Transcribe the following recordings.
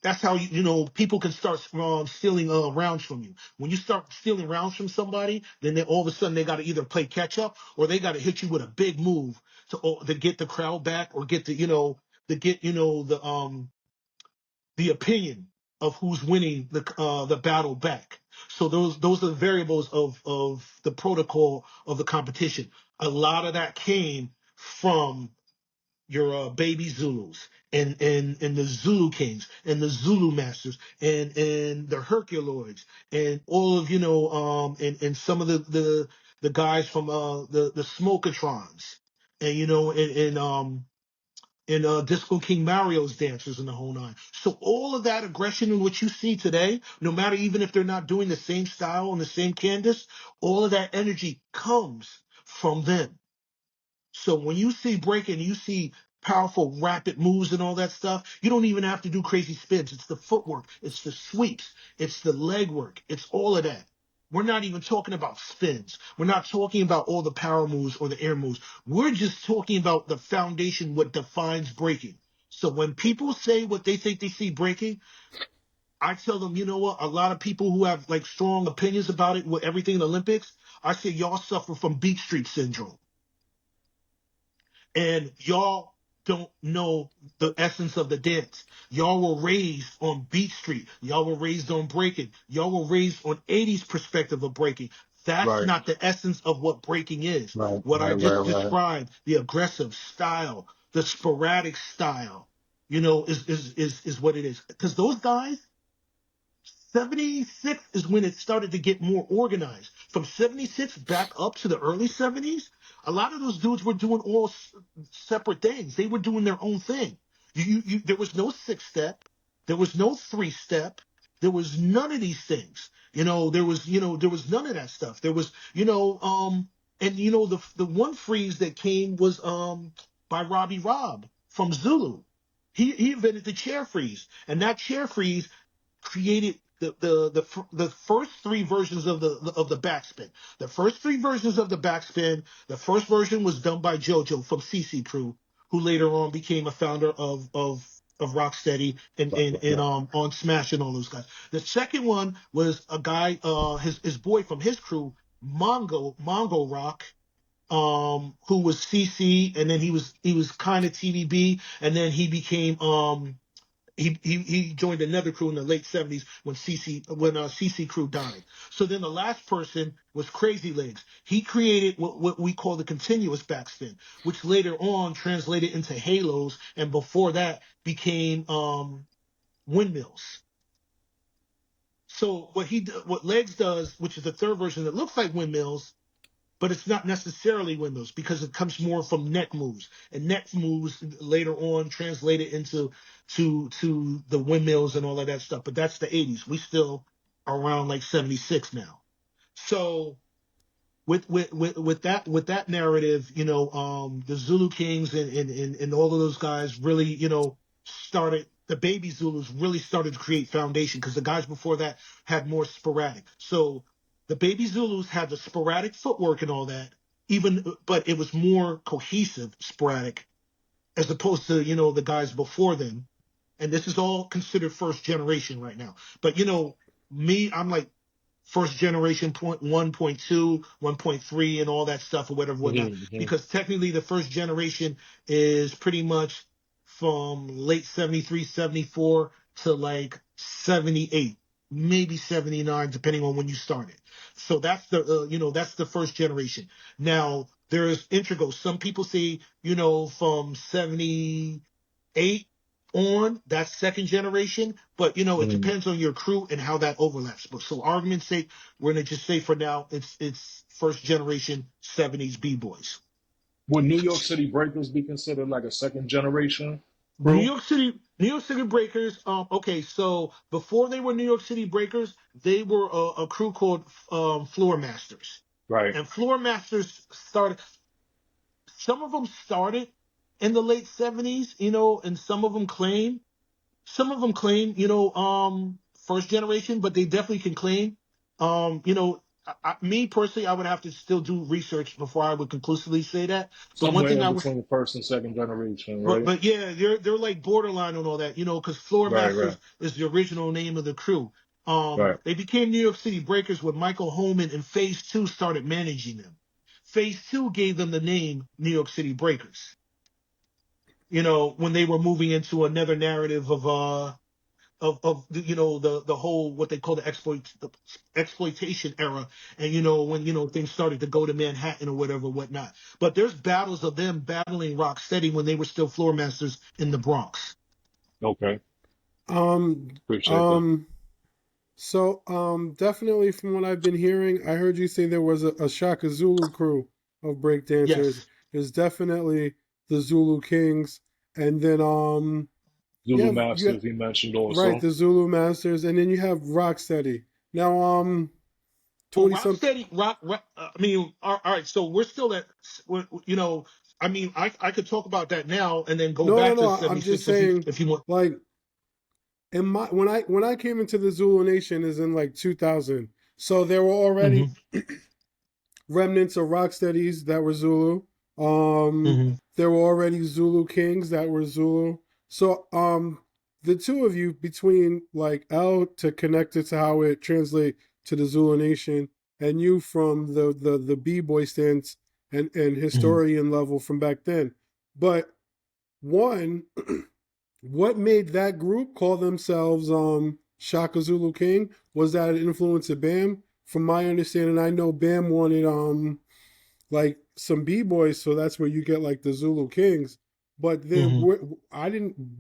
That's how people can start stealing rounds from you. When you start stealing rounds from somebody, then all of a sudden they got to either play catch up or they got to hit you with a big move to get the crowd back or get the opinion of who's winning the battle back. So those are the variables of the protocol of the competition. A lot of that came from your baby Zulus and the Zulu Kings and the Zulu Masters and the Herculoids and all of and some of the guys from the Smokatrons and Disco King Mario's dancers and the whole nine. So all of that aggression in what you see today, no matter even if they're not doing the same style and the same canvas, all of that energy comes from them. So when you see breaking, you see powerful, rapid moves and all that stuff, you don't even have to do crazy spins. It's the footwork, it's the sweeps, it's the leg work, it's all of that. We're not even talking about spins. We're not talking about all the power moves or the air moves. We're just talking about the foundation, what defines breaking. So when people say what they think they see breaking, I tell them, you know what? A lot of people who have like strong opinions about it with everything in the Olympics, I say y'all suffer from Beat Street syndrome. And y'all don't know the essence of the dance. Y'all were raised on Beat Street. Y'all were raised on breaking. Y'all were raised on 80s perspective of breaking. That's Right. not the essence of what breaking is. Right. What I Right. Right. just Right. described, the aggressive style, the sporadic style, is what it is. Because those guys, 76 is when it started to get more organized. From 76 back up to the early 70s, a lot of those dudes were doing all separate things. They were doing their own thing. There was no six step. There was no three step. There was none of these things. There was none of that stuff. There was, the one freeze that came was by Robbie Robb from Zulu. He invented the chair freeze, and that chair freeze created the first three versions of the backspin. The first three versions of the backspin. The first version was done by JoJo from CC Crew, who later on became a founder of Rocksteady Right. and Right. on Smash and all those guys. The second one was a guy, his boy from his crew, Mongo Rock, who was CC, and then he was kind of TVB, and then he became he joined another crew in the late 70s when CC Crew died. So then the last person was Crazy Legs. He created what we call the continuous backspin, which later on translated into halos, and before that became windmills. So what Legs does, which is the third version that looks like windmills, but it's not necessarily windmills because it comes more from neck moves, and neck moves later on translated into to the windmills and all of that stuff. But that's the 80s. We still are around like 76 now. So with that narrative, the Zulu Kings and all of those guys really, started the baby Zulus really started to create foundation because the guys before that had more sporadic. So the baby Zulus had the sporadic footwork and all that, but it was more cohesive sporadic as opposed to the guys before them. And this is all considered first generation right now. But me, I'm like first generation point one, point two, 1.3, and all that stuff or whatever, whatnot. Mm-hmm. Because technically the first generation is pretty much from late 73, 74 to like 78, maybe 79, depending on when you started. So that's that's the first generation. Now there's integral. Some people say, from 78 on, that's second generation, but it Mm-hmm. depends on your crew and how that overlaps. But so argument's sake, we're gonna just say for now it's first generation 70s b-boys. Would New York City Breakers be considered like a second generation New crew? York City, New York City Breakers. Okay, so before they were New York City Breakers, they were a crew called Floor Masters, Right. and Floor Masters started. Some of them started in the late 70s, and some of them claim, first generation, but they definitely can claim, Me personally, I would have to still do research before I would conclusively say that. But one Somewhere thing in I would, between first and second generation, but right? but yeah, they're like borderline on all that, because Floor Right, right, Masters is the original name of the crew. right. They became New York City Breakers when Michael Holman in Phase Two started managing them. Phase Two gave them the name New York City Breakers. When they were moving into another narrative of the whole what they call the exploitation era, and when things started to go to Manhattan or whatever whatnot. But there's battles of them battling Rocksteady when they were still floor masters in the Bronx. Okay, Um, appreciate that. um, definitely from what I've been hearing, I heard you say there was a Shaka Zulu crew of breakdancers. Yes. There's definitely the Zulu Kings, and then Zulu you have Masters, he mentioned right also. the Zulu Masters, and then you have Rocksteady. Now, Well, 20 something. Rocksteady, I mean, all right. So we're still at, I mean, I could talk about that now and then go No, no, back no. to I'm just '76 if you saying, if you want. like, in my when I came into the Zulu Nation is in like 2000. So there were already Hmm. remnants of Rocksteadies that were Zulu. Hmm. There were already Zulu Kings that were Zulu. So the two of you between like L to connect it to how it translate to the Zulu Nation, and you from the B-boy stance and Hmm. historian level from back then. But one, what made that group call themselves Shaka Zulu King? Was that an influence of Bam? From my understanding, I know Bam wanted like some b-boys, so that's where you get like the Zulu Kings. But then Hmm.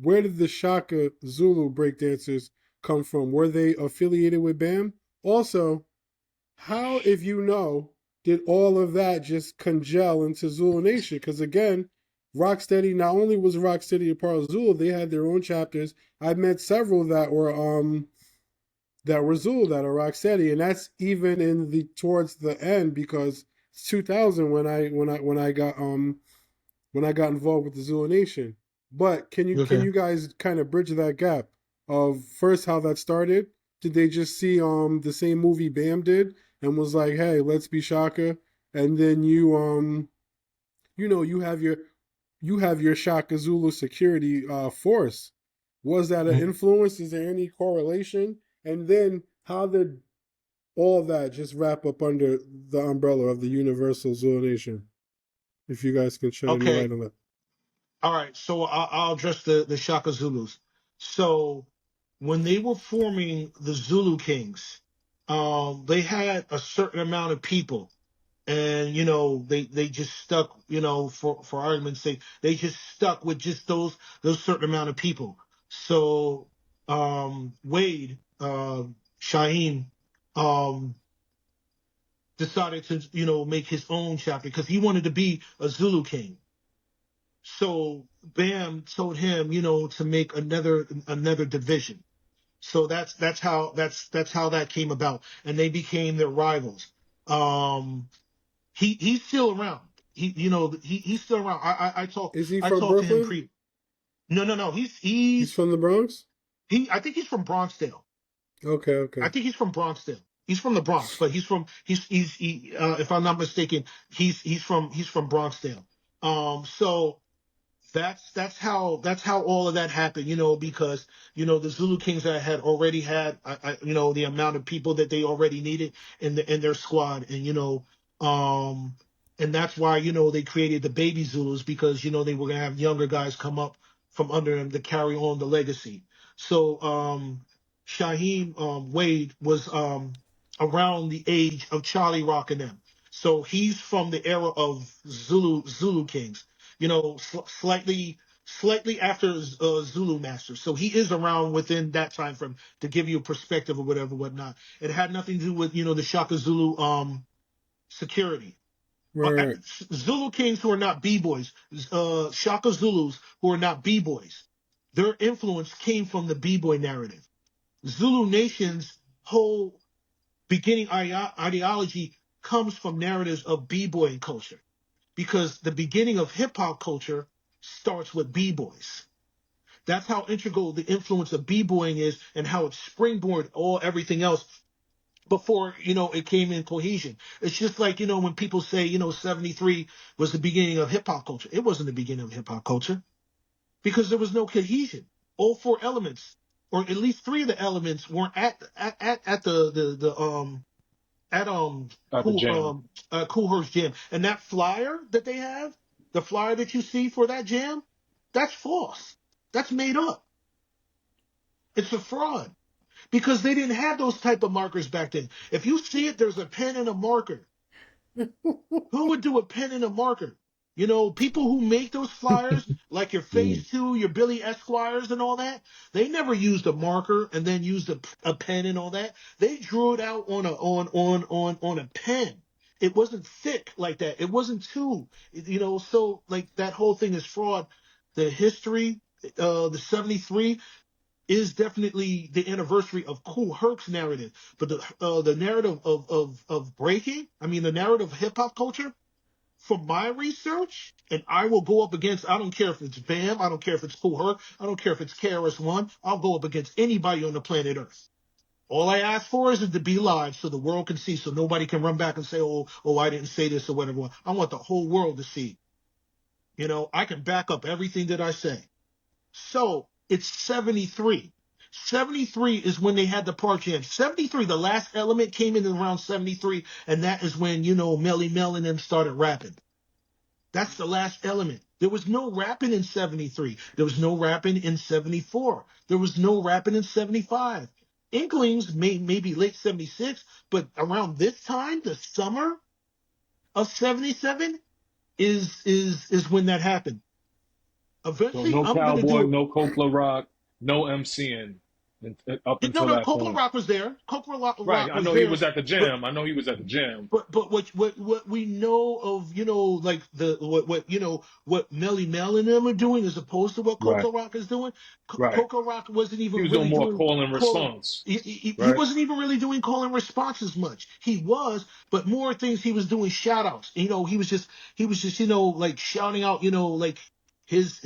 where did the Shaka Zulu breakdancers come from? Were they affiliated with Bam? Also, how, if you know, did all of that just congeal into Zulu Nation? Because again, Rocksteady, not only was Rocksteady a part of Zulu, they had their own chapters. I met several that were Zulu that are Rocksteady, and that's even in the towards the end because it's 2000 when I got involved with the Zulu Nation. But can Okay. you guys kind of bridge that gap of first how that started? Did they just see the same movie Bam did and was like, hey, let's be Shaka, and then you have your Shaka Zulu security force. Was that an influence? Is there any correlation? And then how did all that just wrap up under the umbrella of the Universal Zulu Nation? If you guys can shed any light Okay. on that. All right, so I'll address the Shaka Zulus. So when they were forming the Zulu Kings, they had a certain amount of people, and they just stuck, for argument's sake, they just stuck with just those certain amount of people. So Wade, Shaheem, um, decided to make his own chapter because he wanted to be a Zulu King. So Bam told him, to make another division. So that's how that came about, and they became their rivals. Um, he's still around. He's still around. I talk Is he I from talked to him Brooklyn? pre. No. He's from the Bronx? I think he's from Bronxdale. Okay, I okay. think he's from Bronxdale. He's from the Bronx, but if I'm not mistaken, he's from Bronxdale. So that's how all of that happened, because the Zulu Kings that had already had the amount of people that they already needed in their squad, um and that's why they created the baby Zulus because they were gonna have younger guys come up from under them to carry on the legacy. So Shaheem Wade was around the age of Charlie Rock and them. So he's from the era of Zulu Kings, slightly after Zulu Master. So he is around within that time frame to give you a perspective or whatever, whatnot. It had nothing to do with the Shaka Zulu security. Right, right. Zulu Kings who are not B boys, Shaka Zulus who are not B boys. Their influence came from the B boy narrative. Zulu Nation's whole beginning ideology comes from narratives of b-boy culture because the beginning of hip hop culture starts with b-boys. That's how integral the influence of b-boying is and how it springboard all everything else before, it came in cohesion. It's just like, when people say, 73 was the beginning of hip hop culture. It wasn't the beginning of hip hop culture because there was no cohesion. All four elements, or at least three of the elements, weren't at At the jam. Cool Herc Jam. And that flyer that they have, the flyer that you see for that jam, that's false. That's made up. It's a fraud because they didn't have those type of markers back then. If you see it, there's a pen and a marker. Who would do a pen and a marker? People who make those flyers, like your Mhm. Phase 2, your Billy Esquires and all that, they never used a marker and then used a pen and all that. They drew it out on a pen. It wasn't thick like that. It wasn't too, so like that whole thing is fraud. The history, the 73 is definitely the anniversary of Kool Herc's narrative, but the narrative of breaking, I mean the narrative of hip hop culture, from my research, and I will go up against, I don't care if it's Bam, I don't care if it's Kool Herc, I don't care if it's KRS-One, I'll go up against anybody on the planet Earth. All I ask for is to be live so the world can see, so nobody can run back and say, oh, I didn't say this or whatever. I want the whole world to see. I can back up everything that I say. So it's 73. 73 is when they had the park jam. 73, the last element came in around 73, and that is when, Melly Mel and them started rapping. That's the last element. There was no rapping in 73. There was no rapping in 74. There was no rapping in 75. Inklings maybe late 76, but around this time, the summer of 77 is when that happened. So Eventually, no I'm gonna cowboy, do no Copla Rock, no MCing up No, until no, that Coca point. Rock was there. Right. Rock I was know he there, was at the but jam. I know he was at the jam. what we know of, like the what Melly Mel and them are doing as opposed to what Right. Coca Rock is doing. Right. Coca Rock wasn't He even was doing really more doing call and call. response. He Right. wasn't even really doing call and response as much. He was, but more things he was doing shout outs. He was just like shouting out, like his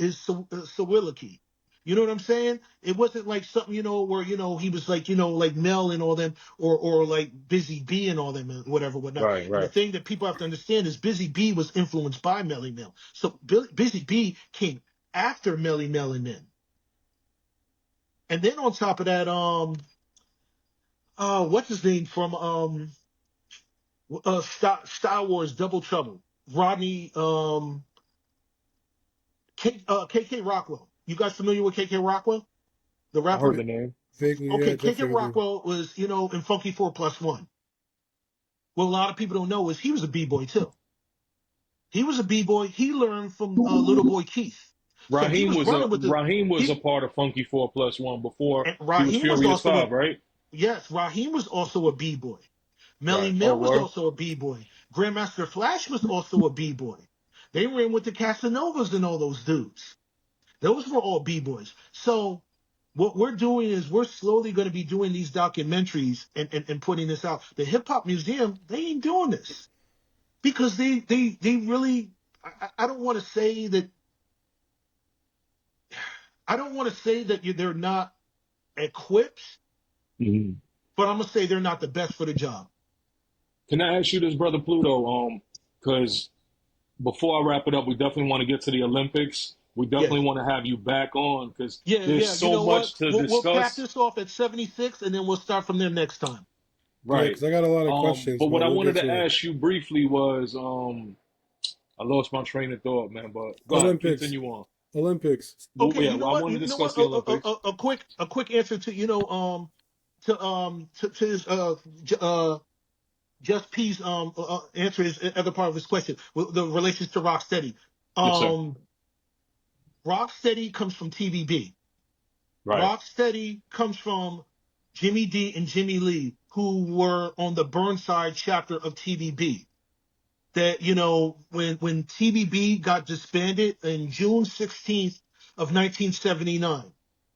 soliloquy. You know what I'm saying? It wasn't like something, where, he was like, like Mel and all them, or like Busy B and all them and whatever, whatnot. Right. And the Right. thing that people have to understand is Busy B was influenced by Melly Mel. So Busy B came after Melly Mel and them. And then on top of that, what's his name from Star Wars Double Trouble? Rodney, KK Rockwell. You guys familiar with KK Rockwell, the I heard rapper? the name. Vaguely, yeah, Okay, KK definitely. Rockwell was, in Funky 4+1. What a lot of people don't know is he was a B-boy too. He was a B-boy. He learned from little boy Keith. So he was running with the, Raheem was a he, part of Funky 4+1 before and he was Raheem was Furious also a, Five, right? yes, Raheem was also a B-boy. Melly Right. Oh, Mel was word. also a B-boy. Grandmaster Flash was also a B-boy. They ran with the Casanovas and all those dudes. Those were all B-boys. So what we're doing is we're slowly going to be doing these documentaries and putting this out. The Hip Hop Museum, they ain't doing this because they really, I don't want to say that, they're not equipped, Mhm. but I'm going to say they're not the best for the job. Can I ask you this, brother Pluto? Because before I wrap it up, we definitely want to get to the Olympics. We Yeah. definitely want to have you back on because Yeah, there's yeah. You so know what? much to We'll cap discuss. this off at 76, and then we'll start from there next time. Yeah, Right. because I got a lot of questions, But what but I we'll wanted get to to it. ask you briefly was, I lost my train of thought, man. But go ahead, Olympics. continue on. Olympics. Well, Okay, yeah, you know well, I what? wanted to You know discuss what? the Olympics. A quick answer to to his Just P's answer his other part of his question, the relations to Rocksteady. Yes, sir. Um, Rocksteady comes from TVB. Right. Rocksteady comes from Jimmy D and Jimmy Lee, who were on the Burnside chapter of TVB. That when TBB got disbanded in June 16th of 1979,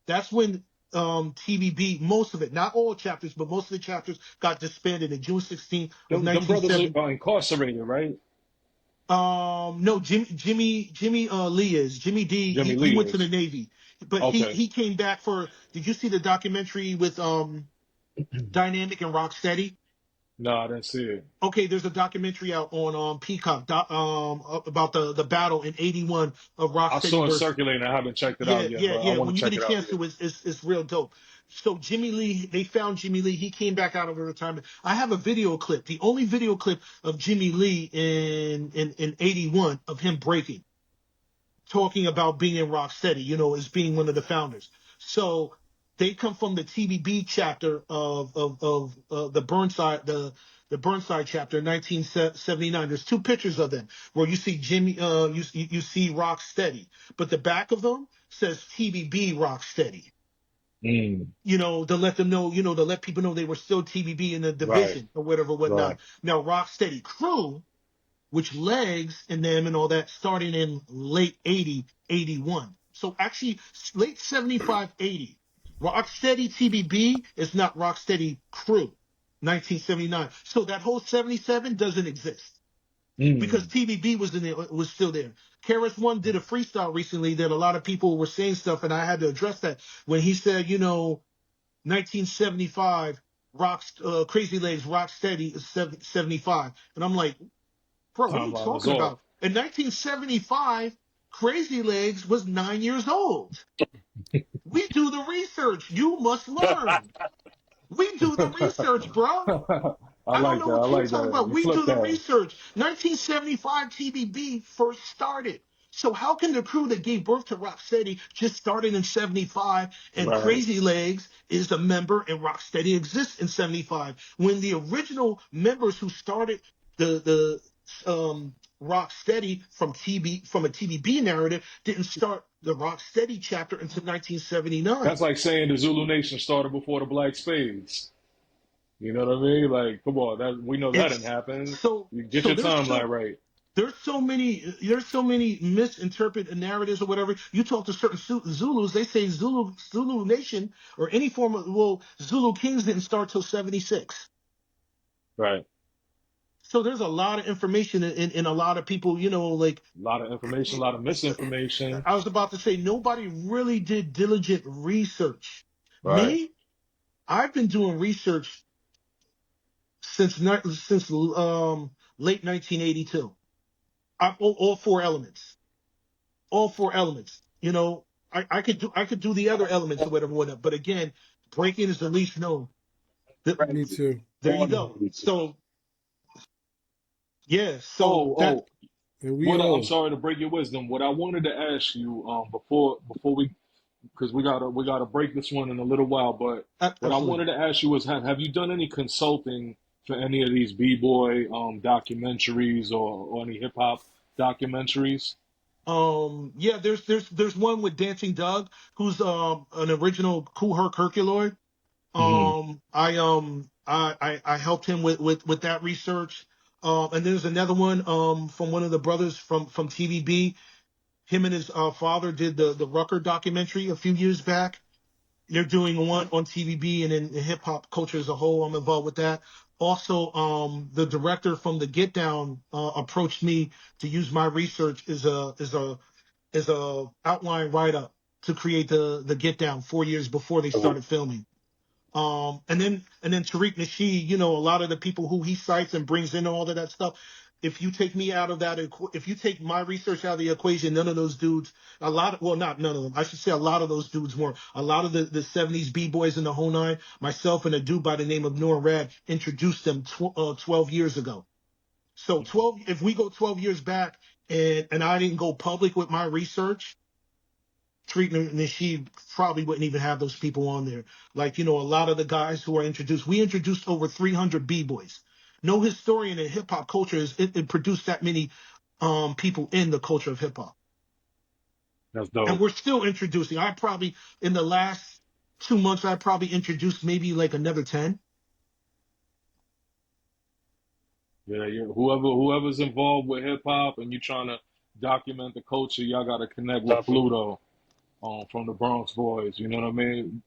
that's when TBB, most of it, not all chapters, but most of the chapters got disbanded in June 16th of Them brothers 1970. are incarcerated, right? No, Jimmy Lee is Jimmy D. Jimmy He Lee went to the is. Navy, but he Okay. he came back for. Did you see the documentary with Dynamic and Rocksteady? No, I didn't see it. Okay, there's a documentary out on Peacock about the battle in '81 of I Rocksteady saw it versus. circulating. I haven't checked it Yeah, out yet, yeah, but I yeah. want When to you get check a it out. chance to, it's real dope. So Jimmy Lee, they found Jimmy Lee. He came back out of retirement. I have a video clip, the only video clip of Jimmy Lee in '81 of him breaking, talking about being in Rocksteady, as being one of the founders. So they come from the TBB chapter of the Burnside the Burnside chapter in 1979. There's two pictures of them where you see Jimmy you see Rocksteady, but the back of them says TBB Rocksteady. Mm, To let them know, to let people know they were still TBB in the right, division or whatever, whatnot. right. Now Rocksteady Crew, which legs and them and all that starting in late 80, 81. So actually late 75, 80. Rocksteady TBB is not Rocksteady Crew, 1979. So that whole 77 doesn't exist because Mm. TBB was still there. Karis One did a freestyle recently that a lot of people were saying stuff, and I had to address that when he said, 1975, Crazy Legs Rocksteady is 75, and I'm like, bro, what are you Timeline was talking off. about? In 1975, Crazy Legs was 9 years old. We do the research. You must learn. We do the research, bro. I I don't like know that. I what you're like talking that. about. You We do flipped the that. research. 1975 TBB first started. So how can the crew that gave birth to Rocksteady just started in 75 and Right. Crazy Legs is a member and Rocksteady exists in 75 when the original members who started the Rocksteady from a TBB narrative didn't start the Rocksteady chapter until That's 1979. like saying the Zulu Nation started before the Black Spades. You know what I mean? Like, come on, that we know that didn't It's happen. so You get so your there's timeline so right. there's so many misinterpreted narratives or whatever. You talk to certain Zulus, they say Zulu Nation or any form of Zulu Kings didn't start till 76. Right. So there's a lot of information in a lot of people, like A lot of information, a lot of misinformation. I was about to say nobody really did diligent research. Right. Me, I've been doing research since late 1982. All four elements. All four elements. I could do the other elements or whatever. But again, breaking is the least known. Me too. There you go. So yeah, so Oh, that oh, And we I'm all. sorry to break your wisdom. What I wanted to ask you, before we, because we gotta break this one in a little while. But what I absolutely. wanted to ask you is, have you done any consulting for any of these b-boy documentaries or any hip hop documentaries? Yeah, there's one with Dancing Doug, who's an original Kool Herc Herculoid. Hmm. I helped him with that research. And there's another one from one of the brothers from TVB. Him and his father did the Rucker documentary a few years back. They're doing one on TVB and in hip hop culture as a whole. I'm involved with that. Also, the director from the Get Down approached me to use my research as a outline write up to create the Get Down 4 years before they started filming. And then Tariq Nasheed, a lot of the people who he cites and brings in all of that stuff. If you take me out of that, if you take my research out of the equation, none of those dudes, well, not none of them. I should say a lot of those dudes more. A lot of the 70s B-boys in the whole nine, myself and a dude by the name of Noah Rad introduced them 12 years ago. So 12, if we go 12 years back and I didn't go public with my research, treatment, and she probably wouldn't even have those people on there. Like, a lot of the guys who are introduced, we introduced over 300 B-boys. No historian in hip hop culture it produced that many people in the culture of hip hop. That's And dope. we're still introducing. I probably, in the last 2 months, I probably introduced maybe like another 10. Yeah, whoever's involved with hip hop and you're trying to document the culture, y'all got to connect with Pluto. From the Bronx Boys. You know what I mean?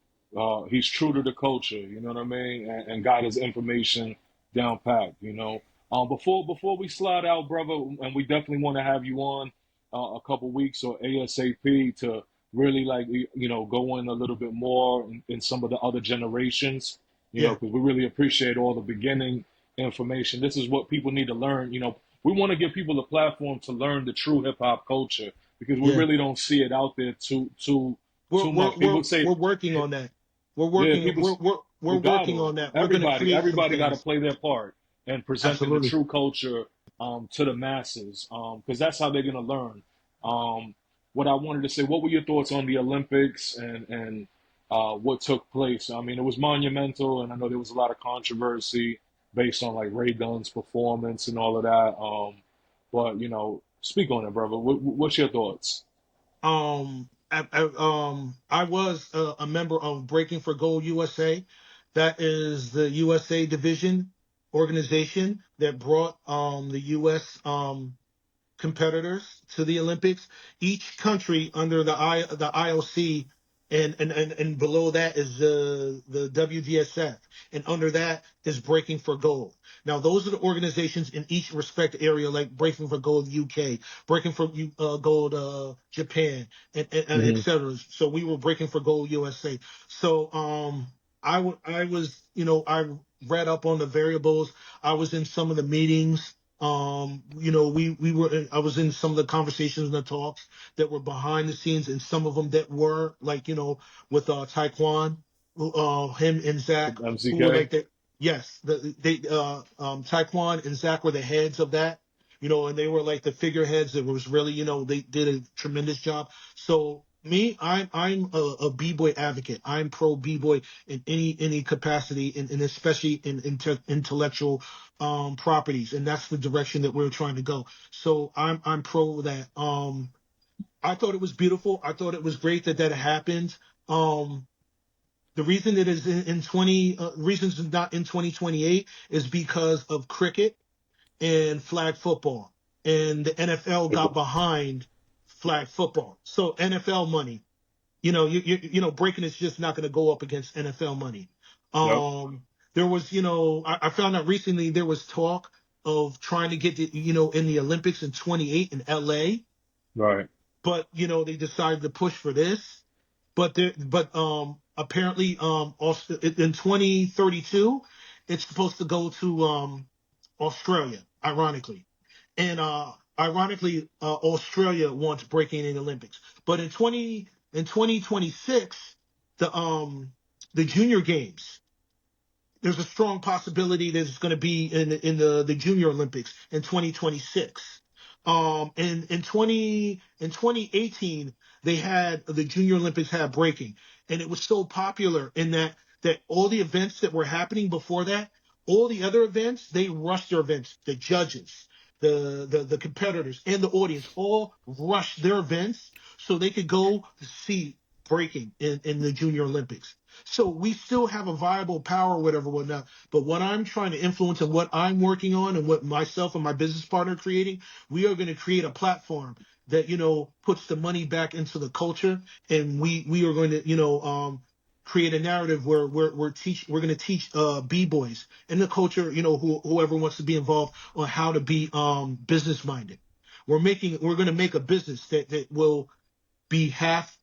He's true to the culture. You know what I mean? And got his information down packed. Before we slide out, brother, and we definitely want to have you on a couple weeks or ASAP to really go in a little bit more in some of the other generations. Yeah. Because we really appreciate all the beginning information. This is what people need to learn. You know, we want to give people a platform to learn the true hip hop culture because we Yeah. really don't see it out there We're too we're much. we're People say, we're working on that. We're yeah, working. We're we got working to. on that. We're going to create some Everybody got to things. play their part in presenting the Absolutely. true culture to the masses, because that's how they're gonna learn. Um, what I wanted to say, what were your thoughts on the Olympics and what took place? I mean, it was monumental, and I know there was a lot of controversy based on like Ray Gunn's performance and all of that. But you know, speak on it, brother. What's your thoughts? I was a member of Breaking for Gold USA. That is the USA division organization that brought the US competitors to the Olympics. Each country under the IOC and below that is the WDSF, and under that is Breaking for Gold. Now those are the organizations in each respective area, like Breaking for Gold UK, Breaking for Gold Japan, and et Hmm. cetera. So we were Breaking for Gold USA. So I was, I read up on the variables. I was in some of the meetings. I was in some of the conversations and the talks that were behind the scenes, and some of them that were like, with Taekwon, him and Zach, who were MCK. like the yes, Taekwon and Zach were the heads of that, and they were like the figureheads. It was really, they did a tremendous job. So me, I'm a b-boy advocate. I'm pro b-boy in any capacity, and especially in intellectual properties, and that's the direction that we're trying to go. So I'm pro that. I thought it was beautiful. I thought it was great that happened. Um, the reason it is in 20 reasons it's not in 2028 is because of cricket and flag football, and the NFL got behind flag football. So NFL money, Breaking is just not going to go up against NFL money. Yep. There was, I found out recently there was talk of trying to get in the Olympics in 28 in LA, Right. but they decided to push for this. But apparently also in 2032 it's supposed to go to Australia, ironically. And ironically, Australia wants breaking in the Olympics. But in 2026, the junior games, there's a strong possibility that it's going to be in the Junior Olympics in 2026. And in 2018, the Junior Olympics had breaking, and it was so popular in that all the events that were happening before that, all the other events, they rushed their events. The judges, the competitors, and the audience all rushed their events so they could go see breaking in the Junior Olympics. So we still have a viable power, whatever, whatnot. But what I'm trying to influence and what I'm working on and what myself and my business partner are creating, we are going to create a platform that, puts the money back into the culture. And we are going to, create a narrative where we're going to teach b-boys in the culture, whoever wants to be involved on how to be business minded. We're going to make a business that will be half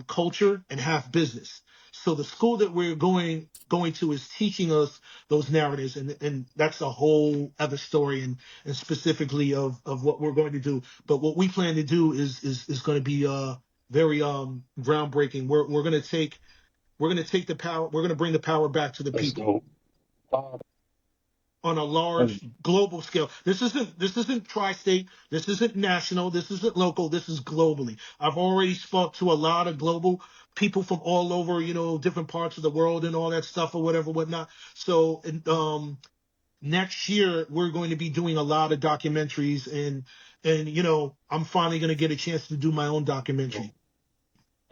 culture and half business. So the school that we're going to is teaching us those narratives, and that's a whole other story, and specifically of what we're going to do. But what we plan to do is going to be very groundbreaking. We're going to take the power. We're going to bring the power back to the That's people dope. Um, on a large And global scale. This isn't tri-state. This isn't national. This isn't local. This is globally. I've already spoke to a lot of global people from all over, different parts of the world and all that stuff or whatever, whatnot. So, next year we're going to be doing a lot of documentaries, and I'm finally going to get a chance to do my own documentary.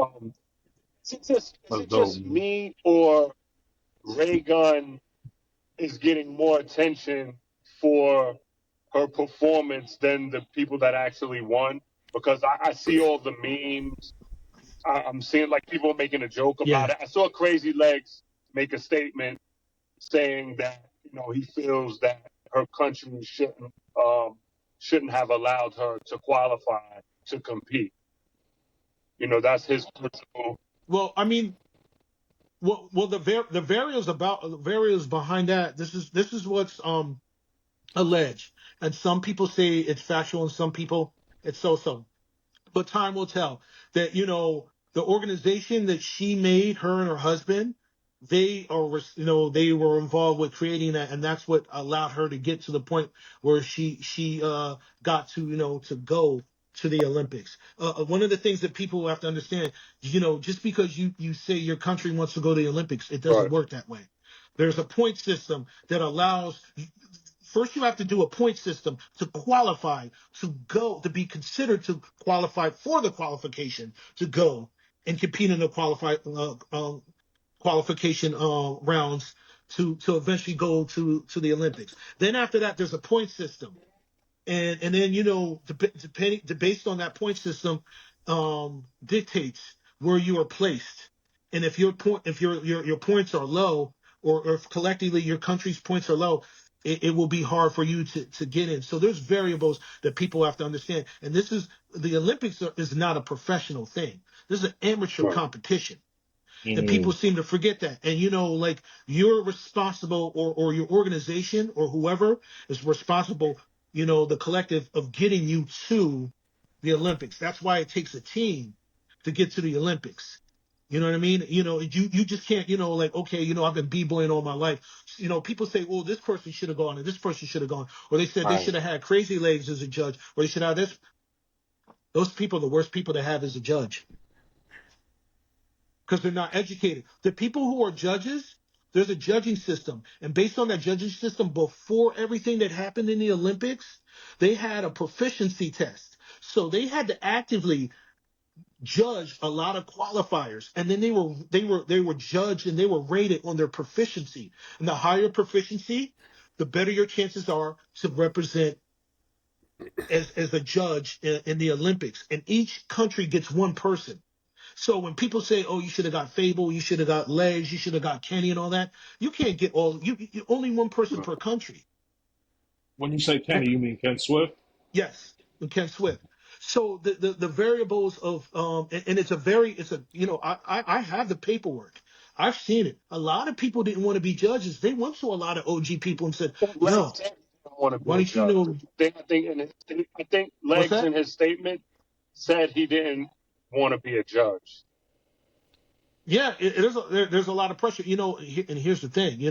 um, is that's it dope, just man. me or Ray Gun is getting more attention for her performance than the people that actually won? Because I see all the memes. I'm seeing like people making a joke Yeah. about it. I saw Crazy Legs make a statement saying that he feels that her country shouldn't have allowed her to qualify to compete. That's his personal. Well, I mean, the variables behind that. This is what's alleged. And some people say it's factual, and some people it's so-so. But time will tell. That the organization that she made, her and her husband, they were involved with creating that, and that's what allowed her to get to the point where she got to to go to the Olympics. One of the things that people have to understand, just because you say your country wants to go to the Olympics, it doesn't Right. work that way. There's a point system that allows. First, you have to do a point system to qualify to go to be considered to qualify for the qualification to go and compete in the qualification rounds to eventually go to the Olympics. Then after that, there's a point system, and then depending based on that point system, dictates where you are placed. And if your points are low, or if collectively your country's points are low, it will be hard for you to get in. So there's variables that people have to understand. And the Olympics is not a professional thing. This is an amateur Right. competition. And people Mm. seem to forget that. And like you're responsible, or your organization or whoever is responsible, the collective of getting you to the Olympics. That's why it takes a team to get to the Olympics. You know what I mean? You just can't, like, okay, I've been b-boying all my life. People say, well, this person should have gone and this person should have gone. Or they said they Right. should have had Crazy Legs as a judge, or they should have this. Those people are the worst people to have as a judge, because they're not educated. The people who are judges, there's a judging system. And based on that judging system, before everything that happened in the Olympics, they had a proficiency test. So they had to actively judge a lot of qualifiers. And then they were judged and they were rated on their proficiency. And the higher proficiency, the better your chances are to represent as a judge in the Olympics. And each country gets one person. So when people say, "Oh, you should have got Fable, you should have got Legs, you should have got Kenny, and all that," you can't get all. You only one person Right. per country. When you say Eh, Kenny, you mean Ken Swift? Yes, and Ken Swift. So the variables of and it's a I have the paperwork. I've seen it. A lot of people didn't want to be judges. They went to a lot of OG people and said, Legs "Yo, said he didn't want to be why a don't you judge. know I think what's Legs that?" in his statement said he didn't want to be a judge. Yeah, there's a lot of pressure. And here's the thing.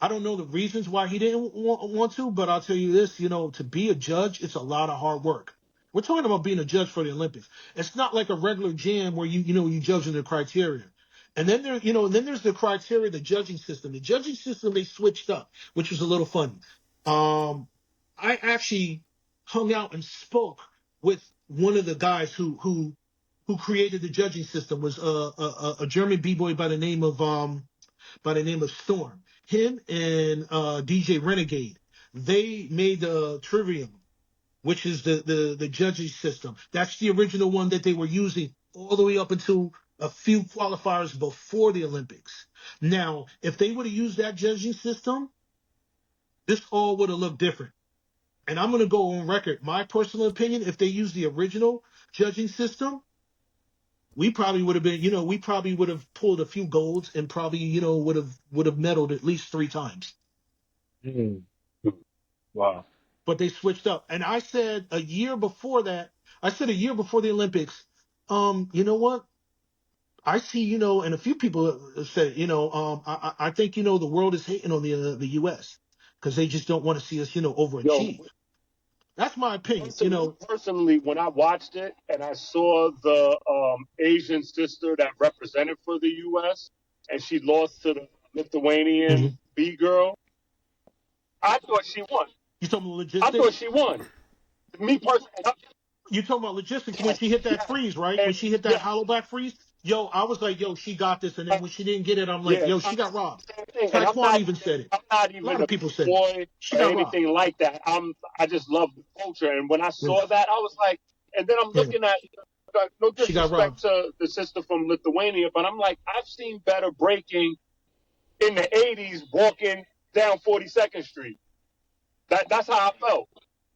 I don't know the reasons why he didn't want to, but I'll tell you this, to be a judge, it's a lot of hard work. We're talking about being a judge for the Olympics. It's not like a regular jam where you judge on the criteria. And then there's the criteria, the judging system. The judging system they switched up, which was a little funny. I actually hung out and spoke with one of the guys who created the judging system, was a German b-boy by the name of Storm. Him and DJ Renegade, they made the Trivium, which is the judging system. That's the original one that they were using all the way up until a few qualifiers before the Olympics. Now, if they would have used that judging system, this all would have looked different. And I'm going to go on record. My personal opinion, if they used the original judging system, we probably would have been, we probably would have pulled a few golds and probably, would have medaled at least 3 times. Mm. Wow. But they switched up. And I said a year before that, a year before the Olympics, you know what? I see, and a few people have said, I think, the world is hating on the U.S. because they just don't want to see us, Yo, overachieve. That's my opinion. personally, when I watched it and I saw the Asian sister that represented for the U.S. and she lost to the Lithuanian Mhm. B girl, I thought she won. You talking about I thought logistics? she won. Me personally, You talking about logistics when yes, she hit that yes, freeze, right? When and she hit that yes, hollow back freeze, yo, I was like, yo, she got this. And then when she didn't get it, I'm like, yeah, yo, I'm she got robbed. saying the same thing. And Taekwon even said it. I'm not A lot even of a people big said it. boy She or got robbed. anything like that. I just love the culture. And when I Yeah, saw that, I was like, and then I'm yeah, looking at, no she got disrespect robbed. to the sister from Lithuania, but I'm like, I've seen better breaking in the 80s walking down 42nd Street. That's how I felt.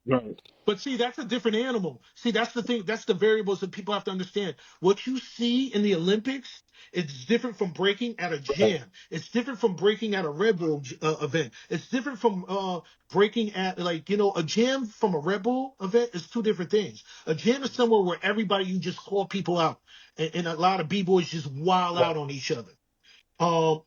Right. But see, that's a different animal. See, that's the thing. That's the variables that people have to understand. What you see in the Olympics It's different from breaking at a jam. It's different from breaking at a Red Bull event. It's different from breaking at, like, a jam from a Red Bull event is two different things. A jam is somewhere where everybody, you just call people out, and a lot of b-boys just wild out on each other. A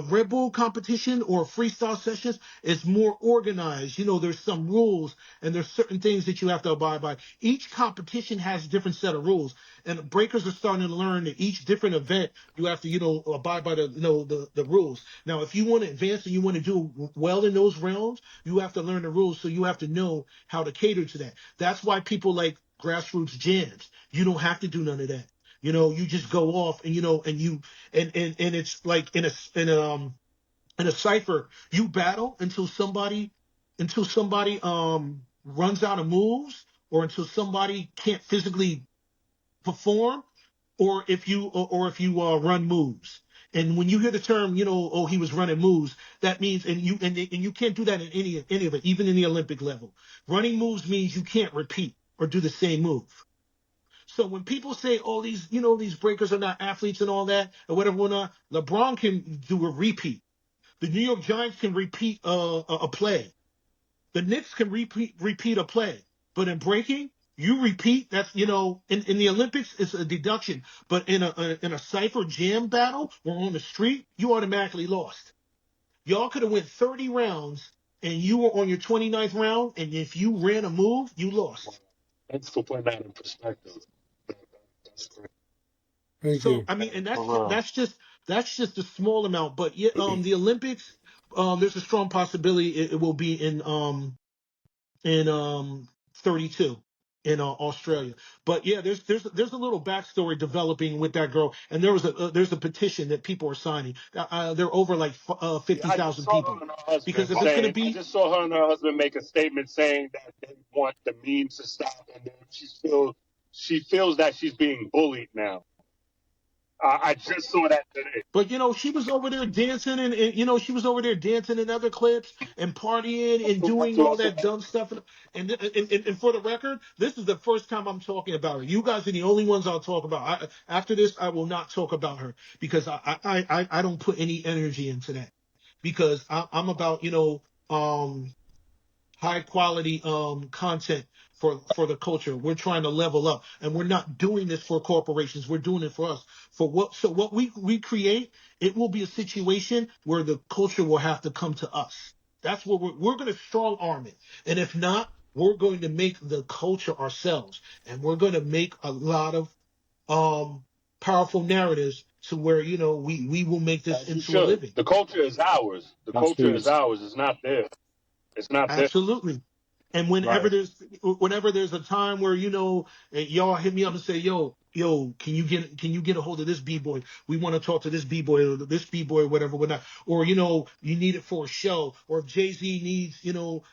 Red Bull competition or freestyle sessions is more organized. There's some rules and there's certain things that you have to abide by. Each competition has a different set of rules, and breakers are starting to learn that each different event you have to, abide by the rules. Now, if you want to advance and you want to do well in those realms, you have to learn the rules. So you have to know how to cater to that. That's why people like grassroots jams. You don't have to do none of that. You just go off and and it's like in a cipher, you battle until somebody runs out of moves, or until somebody can't physically perform, or if you run moves. And when you hear the term, oh, he was running moves, that means, and you can't do that in any of it, even in the Olympic level. Running moves means you can't repeat or do the same move. So when people say, "Oh, these breakers are not athletes and all that, or whatever," LeBron can do a repeat. The New York Giants can repeat a play. The Knicks can repeat a play. But in breaking, you repeat. That's in the Olympics, it's a deduction. But in a cipher jam battle or on the street, you automatically lost. Y'all could have went 30 rounds, and you were on your 29th round, and if you ran a move, you lost. Thanks for putting that in perspective. That's great. Thank So you. I mean, and For that's real. just a small amount. But yeah, the Olympics, there's a strong possibility it will be in 32 in Australia. But yeah, there's a little backstory developing with that girl, and there's a petition that people are signing. They're over like Yeah, I just 50,000 saw her people, and her because husband if it's gonna saying, I be, just saw her and her husband make a statement saying that they want the memes to stop, and that she feels that she's being bullied now. I just saw that today. but she was over there dancing, and she was over there dancing in other clips and partying and That's doing what I all saw. that dumb stuff. And for the record, this is the first time I'm talking about her. You guys are the only ones I'll talk about. After this, I will not talk about her, because I don't put any energy into that, because I'm about high quality content for the culture. We're trying to level up, and we're not doing this for corporations. We're doing it for us. What we create, it will be a situation where the culture will have to come to us. That's what we're going to strong arm it. And if not, we're going to make the culture ourselves, and we're going to make a lot of powerful narratives to where we will make this As you into a should. living. The culture is ours. The That's culture is peace. ours. It's not theirs. It's not theirs. Absolutely. And Right. whenever there's a time where y'all hit me up and say, yo, can you get a hold of this b-boy? We want to talk to this b-boy or this b-boy or whatever. Or you need it for a show, or if Jay-Z needs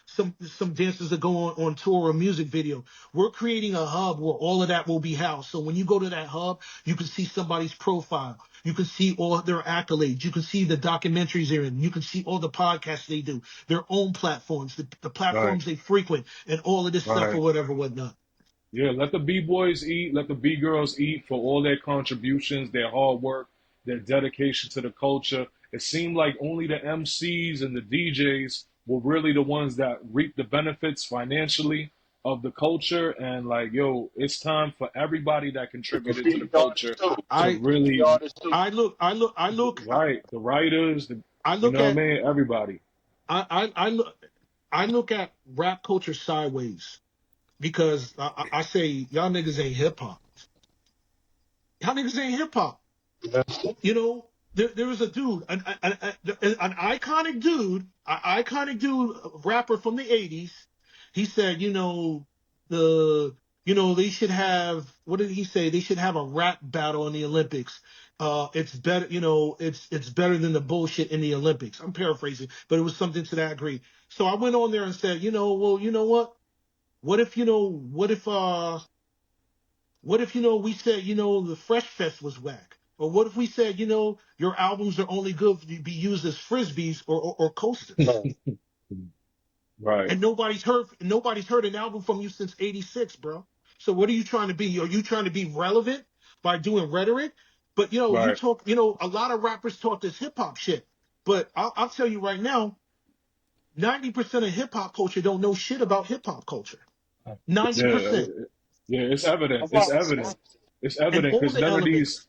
some dancers to go on tour or a music video. We're creating a hub where all of that will be housed. So when you go to that hub, you can see somebody's profile. You can see all their accolades. You can see the documentaries they're in. You can see all the podcasts they do, their own platforms, the Right. platforms they frequent, and all of this stuff Right. or whatever, whatnot. Yeah, let the B boys eat, let the B girls eat for all their contributions, their hard work, their dedication to the culture. It seemed like only the MCs and the DJs were really the ones that reap the benefits financially of the culture. And like, yo, it's time for everybody that The contributed to the graffiti artists culture too. to I Graffiti really, artists too. I look I look I look right, the writers, I you look know what at I mean? Everybody. I look at rap culture sideways, because I say y'all niggas ain't hip hop. Y'all niggas ain't hip hop. Yes. There was a dude, an iconic dude, rapper from the '80s. He said, they should have. What did he say? They should have a rap battle in the Olympics. It's better, it's better than the bullshit in the Olympics. I'm paraphrasing, but it was something to that degree. So I went on there and said, well, you know what? What if we said, the Fresh Fest was whack? Or what if we said, your albums are only good to be used as frisbees or coasters? No. Right. And nobody's heard an album from you since '86, bro. So what are you trying to be? Are you trying to be relevant by doing rhetoric? But you Right. talk, a lot of rappers talk this hip hop shit. But I'll tell you right now, 90% of hip hop culture don't know shit about hip hop culture. Yeah. 90%. Yeah. It's evident. It's About evident. It's And evident all because the none of these.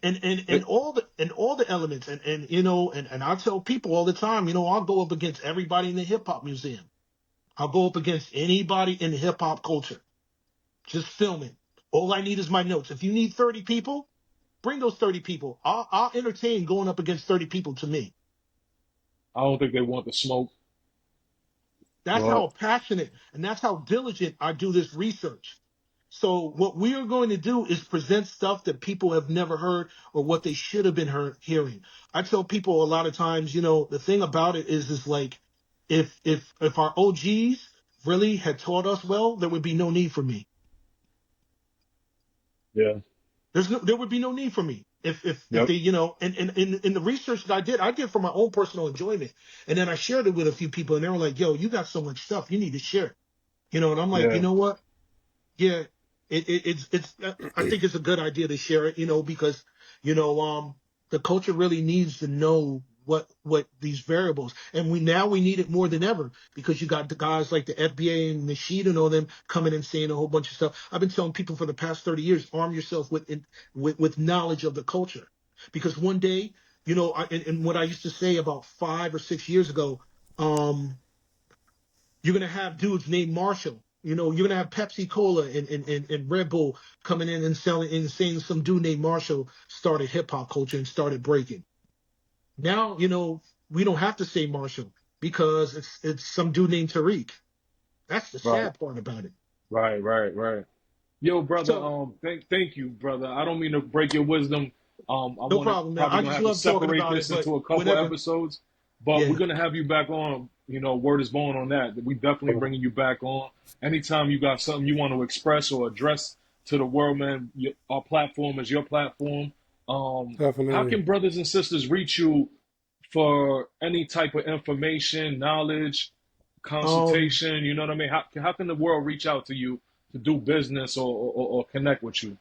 elements and all the elements and I tell people all the time, I'll go up against everybody in the hip hop museum. I'll go up against anybody in hip hop culture. Just film it. All I need is my notes. If you need 30 people, bring those 30 people. I'll entertain going up against 30 people to me. I don't think they want the smoke, That's but how passionate and that's how diligent I do this research. So what we are going to do is present stuff that people have never heard or what they should have been hearing. I tell people a lot of times, the thing about it is like if our OGs really had taught us well, there would be no need for me. yeah. There would be no need for me if Yep. they and in the research that I did for my own personal enjoyment, and then I shared it with a few people, and they were like, "Yo, you got so much stuff, you need to share it," and I'm like, you Yeah. know what? Yeah, it's I think it's a good idea to share it, because you know the culture really needs to know what these variables, and we need it more than ever because you got the guys like the FBA and Nasheed and all them coming and saying a whole bunch of stuff. I've been telling people for the past 30 years, arm yourself with knowledge of the culture, because one day, and what I used to say about 5 or 6 years ago, um, you're gonna have dudes named Marshall. You're gonna have Pepsi Cola and Red Bull coming in and selling and saying some dude named Marshall started hip hop culture and started breaking. Now, we don't have to say Marshall because it's some dude named Tariq. That's the Right. sad part about it. Right. Right. Right. Yo, brother. So Thank you, brother. I don't mean to break your wisdom. I no want to problem, man. probably I gonna just have to love talking separate about it, this but into a couple whenever, episodes, but we're yeah. gonna have you back on. Word is born on that. We definitely bringing you back on. Anytime you got something you want to express or address to the world, man, our platform is your platform. How Definitely. can brothers and sisters reach you for any type of information, knowledge, Um, consultation? You know what I mean? How can the world reach out to you to do business or connect with you?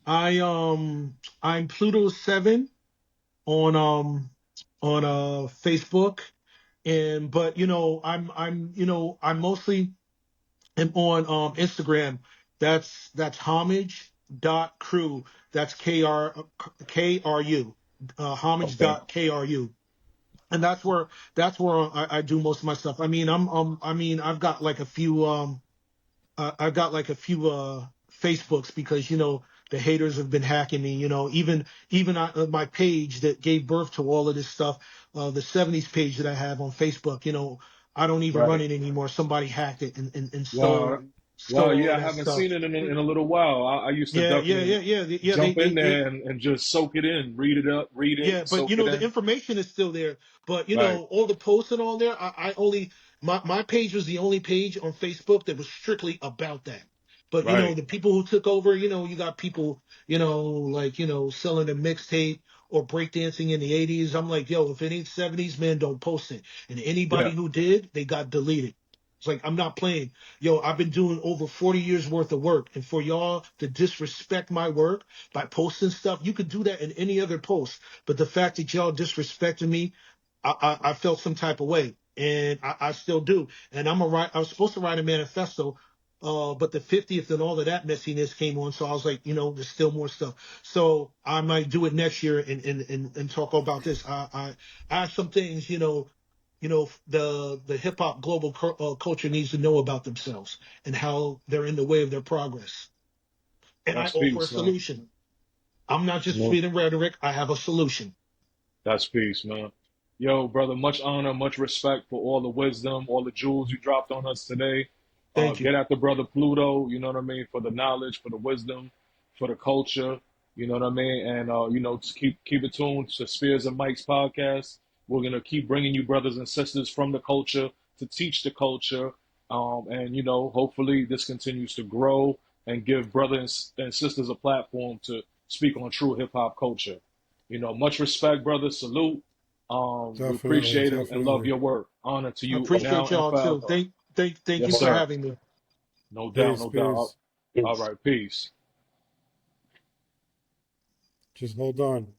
I I'm Pluto 7 on Facebook, and but I'm mostly am on Instagram. That's homage.crew. That's KRU. Homage Okay. dot KRU. And that's where I do most of my stuff. I mean, I've got like a few I've got like a few Facebooks because the haters have been hacking me. Even my page that gave birth to all of this stuff, the '70s page that I have on Facebook. I don't even run Right. it anymore. Somebody hacked it and stole Wow. Wow. stole all Yeah, of I that haven't stuff. seen it in a little while. I used to Yeah, yeah, definitely yeah, yeah, yeah. jump in there and just soak it in, read it up, read it, Yeah, but soak it the in. information is still there. But Right. all the posts and all there, I only my page was the only page on Facebook that was strictly about that. But Right. the people who took over, you got people, like selling a mixtape or breakdancing in the '80s. I'm like, yo, if it ain't '70s, man, don't post it. And anybody Yeah. who did, they got deleted. It's like I'm not playing. Yo, I've been doing over 40 years worth of work, and for y'all to disrespect my work by posting stuff, you could do that in any other post. But the fact that y'all disrespected me, I felt some type of way, and I still do. And I was supposed to write a manifesto, but the 50th and all of that messiness came on, so I was like, there's still more stuff. So I might do it next year and talk about this. I have some things, the hip hop global culture needs to know about themselves and how they're in the way of their progress. And I That's offer a peace, man. solution. I'm not just No, spitting rhetoric. I have a solution. that's peace, man. Yo, brother, much honor, much respect for all the wisdom, all the jewels you dropped on us today. Thank you. Get at the brother Pluto, you know what I mean, for the knowledge, for the wisdom, for the culture, you know what I mean, and just keep it tuned to Spears and Mike's podcast. We're gonna keep bringing you brothers and sisters from the culture to teach the culture, and hopefully this continues to grow and give brothers and sisters a platform to speak on true hip hop culture. Much respect, brother. Salute. We Definitely. appreciate it and love Definitely. your work. Honor to I you appreciate now and y'all too. forever. Thank you Yes, for sir. having me. No doubt, Peace. no doubt. Peace. All right, peace. Just hold on.